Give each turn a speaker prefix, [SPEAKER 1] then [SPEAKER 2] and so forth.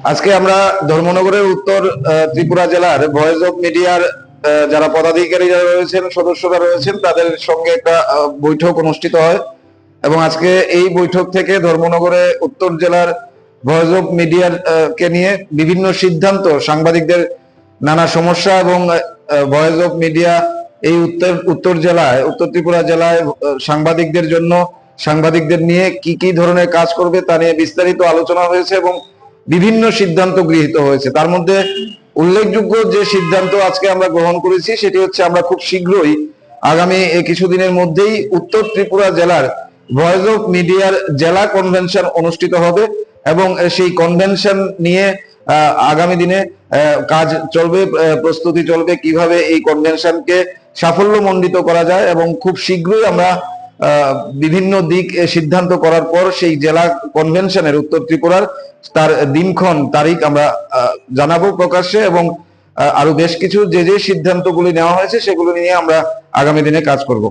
[SPEAKER 1] আজকে আমরা ধর্মনগরের উত্তর ত্রিপুরা জেলার ভয়েস অফ মিডিয়ার যারা পদাধিকারীরা রয়েছেন, সদস্যরা রয়েছেন, তাদের সঙ্গে একটা বৈঠক অনুষ্ঠিত হয় এবং আজকে এই বৈঠক থেকে ধর্মনগরে উত্তর জেলার ভয়েস অফ মিডিয়ার কে নিয়ে বিভিন্ন সিদ্ধান্ত, সাংবাদিকদের নানা সমস্যা এবং ভয়েস অফ মিডিয়া এই উত্তর জেলায়, উত্তর ত্রিপুরা জেলায় সাংবাদিকদের জন্য, সাংবাদিকদের নিয়ে কি কি ধরনের কাজ করবে তা নিয়ে বিস্তারিত আলোচনা হয়েছে এবং বিভিন্ন সিদ্ধান্ত গৃহীত হয়েছে। তার মধ্যে উল্লেখযোগ্য যে সিদ্ধান্ত আজকে আমরা গ্রহণ করেছি সেটি হচ্ছে আমরা খুব শীঘ্রই আগামী কিছুদিনের মধ্যেই উত্তর ত্রিপুরা জেলার ভয়েস অফ মিডিয়ার জেলা কনভেনশন অনুষ্ঠিত হবে এবং সেই কনভেনশন নিয়ে আগামী দিনে কাজ চলবে, প্রস্তুতি চলবে কিভাবে এই কনভেনশনকে সাফল্যমণ্ডিত করা যায় এবং খুব শীঘ্রই আমরা বিভিন্ন দিক সিদ্ধান্ত করার পর সেই জেলা কনভেনশনের উত্তর ত্রিপুরার তার দিনক্ষণ তারিখ আমরা জানাবো প্রকাশ্যে এবং আরো বেশ কিছু যে সিদ্ধান্তগুলি নেওয়া হয়েছে সেগুলো নিয়ে আমরা আগামী দিনে কাজ করব।